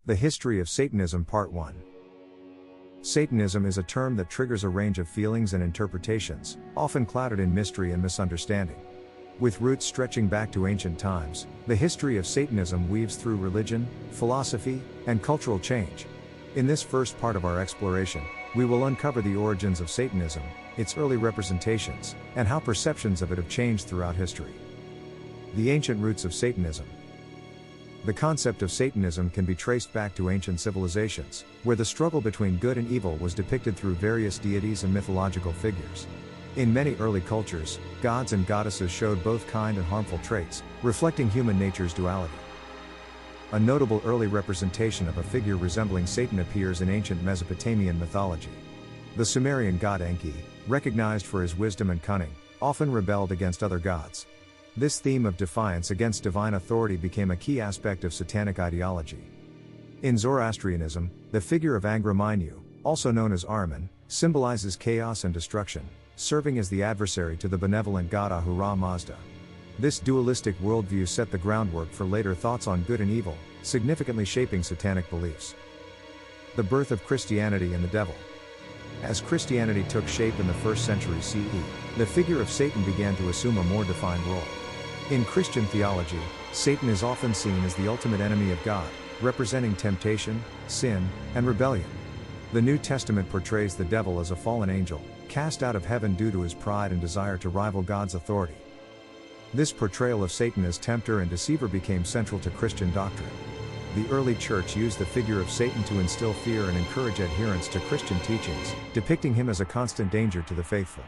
The History of Satanism Part 1. Satanism is a term that triggers a range of feelings and interpretations, often clouded in mystery and misunderstanding. With roots stretching back to ancient times, the history of Satanism weaves through religion, philosophy, and cultural change. In this first part of our exploration, we will uncover the origins of Satanism, its early representations, and how perceptions of it have changed throughout history. The ancient roots of Satanism. The concept of Satanism can be traced back to ancient civilizations, where the struggle between good and evil was depicted through various deities and mythological figures. In many early cultures, gods and goddesses showed both kind and harmful traits, reflecting human nature's duality. A notable early representation of a figure resembling Satan appears in ancient Mesopotamian mythology. The Sumerian god Enki, recognized for his wisdom and cunning, often rebelled against other gods. This theme of defiance against divine authority became a key aspect of satanic ideology. In Zoroastrianism, the figure of Angra Mainyu, also known as Ahriman, symbolizes chaos and destruction, serving as the adversary to the benevolent god Ahura Mazda. This dualistic worldview set the groundwork for later thoughts on good and evil, significantly shaping satanic beliefs. The birth of Christianity and the devil. As Christianity took shape in the 1st century CE, the figure of Satan began to assume a more defined role. In Christian theology, Satan is often seen as the ultimate enemy of God, representing temptation, sin, and rebellion. The New Testament portrays the devil as a fallen angel, cast out of heaven due to his pride and desire to rival God's authority. This portrayal of Satan as tempter and deceiver became central to Christian doctrine. The early church used the figure of Satan to instill fear and encourage adherence to Christian teachings, depicting him as a constant danger to the faithful.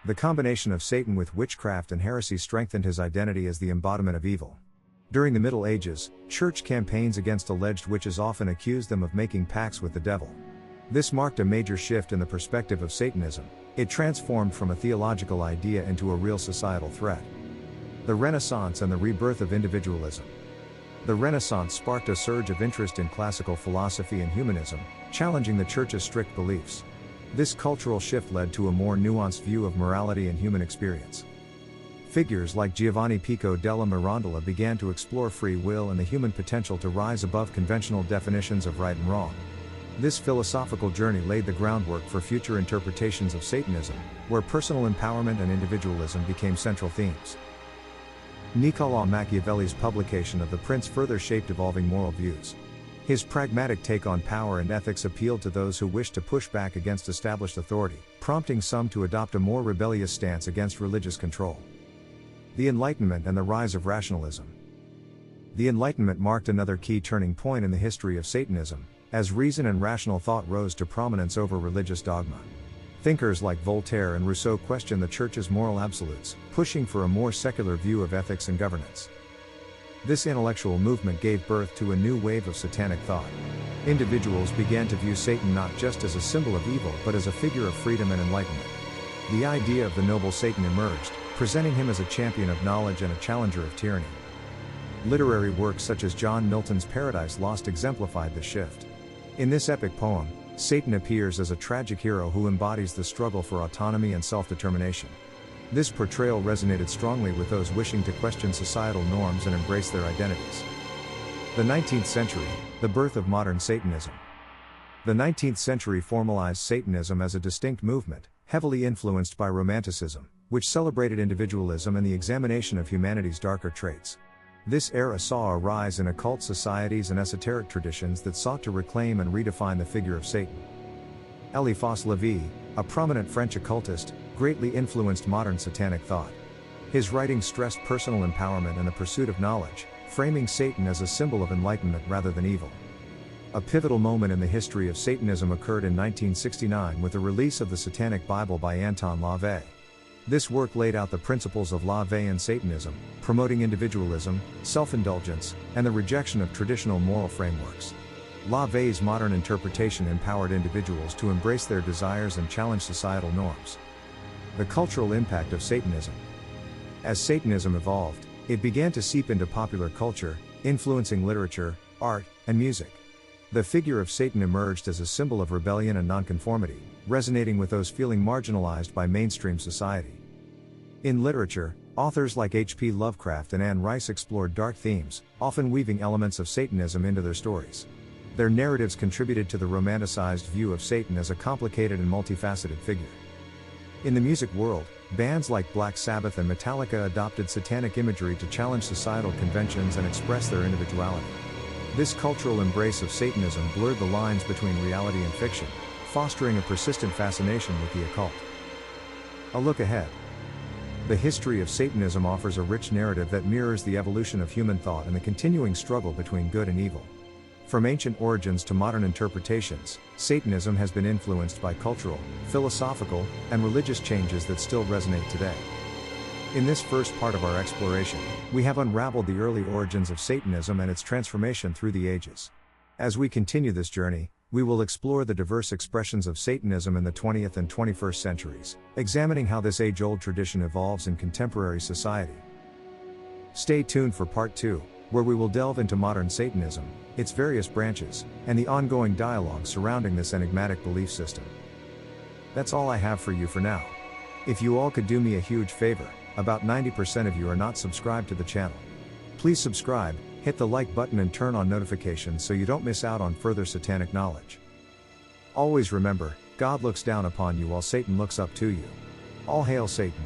The combination of Satan with witchcraft and heresy strengthened his identity as the embodiment of evil. During the Middle Ages, church campaigns against alleged witches often accused them of making pacts with the devil. This marked a major shift in the perspective of Satanism. It transformed from a theological idea into a real societal threat. The Renaissance and the rebirth of individualism. The Renaissance sparked a surge of interest in classical philosophy and humanism, challenging the Church's strict beliefs. This cultural shift led to a more nuanced view of morality and human experience. Figures like Giovanni Pico della Mirandola began to explore free will and the human potential to rise above conventional definitions of right and wrong. This philosophical journey laid the groundwork for future interpretations of Satanism, where personal empowerment and individualism became central themes. Niccolò Machiavelli's publication of The Prince further shaped evolving moral views. His pragmatic take on power and ethics appealed to those who wished to push back against established authority, prompting some to adopt a more rebellious stance against religious control. The Enlightenment and the rise of rationalism. The Enlightenment marked another key turning point in the history of Satanism, as reason and rational thought rose to prominence over religious dogma. Thinkers like Voltaire and Rousseau questioned the Church's moral absolutes, pushing for a more secular view of ethics and governance. This intellectual movement gave birth to a new wave of satanic thought. Individuals began to view Satan not just as a symbol of evil but as a figure of freedom and enlightenment. The idea of the noble Satan emerged, presenting him as a champion of knowledge and a challenger of tyranny. Literary works such as John Milton's Paradise Lost exemplified this shift. In this epic poem, Satan appears as a tragic hero who embodies the struggle for autonomy and self-determination. This portrayal resonated strongly with those wishing to question societal norms and embrace their identities. The 19th century, the birth of modern Satanism. The 19th century formalized Satanism as a distinct movement, heavily influenced by Romanticism, which celebrated individualism and the examination of humanity's darker traits. This era saw a rise in occult societies and esoteric traditions that sought to reclaim and redefine the figure of Satan. Eliphas Lévy, a prominent French occultist, greatly influenced modern satanic thought. His writings stressed personal empowerment and the pursuit of knowledge, framing Satan as a symbol of enlightenment rather than evil. A pivotal moment in the history of Satanism occurred in 1969 with the release of the Satanic Bible by Anton LaVey. This work laid out the principles of LaVeyan Satanism, promoting individualism, self-indulgence, and the rejection of traditional moral frameworks. LaVey's modern interpretation empowered individuals to embrace their desires and challenge societal norms. The cultural impact of Satanism. As Satanism evolved, it began to seep into popular culture, influencing literature, art, and music. The figure of Satan emerged as a symbol of rebellion and nonconformity, resonating with those feeling marginalized by mainstream society. In literature, authors like H.P. Lovecraft and Anne Rice explored dark themes, often weaving elements of Satanism into their stories. Their narratives contributed to the romanticized view of Satan as a complicated and multifaceted figure. In the music world, bands like Black Sabbath and Metallica adopted satanic imagery to challenge societal conventions and express their individuality. This cultural embrace of Satanism blurred the lines between reality and fiction, fostering a persistent fascination with the occult. A look ahead. The history of Satanism offers a rich narrative that mirrors the evolution of human thought and the continuing struggle between good and evil. From ancient origins to modern interpretations, Satanism has been influenced by cultural, philosophical, and religious changes that still resonate today. In this first part of our exploration, we have unraveled the early origins of Satanism and its transformation through the ages. As we continue this journey, we will explore the diverse expressions of Satanism in the 20th and 21st centuries, examining how this age-old tradition evolves in contemporary society. Stay tuned for Part 2, where we will delve into modern Satanism, its various branches, and the ongoing dialogue surrounding this enigmatic belief system. That's all I have for you for now. If you all could do me a huge favor, about 90% of you are not subscribed to the channel. Please subscribe, hit the like button and turn on notifications so you don't miss out on further satanic knowledge. Always remember, God looks down upon you while Satan looks up to you. All hail Satan.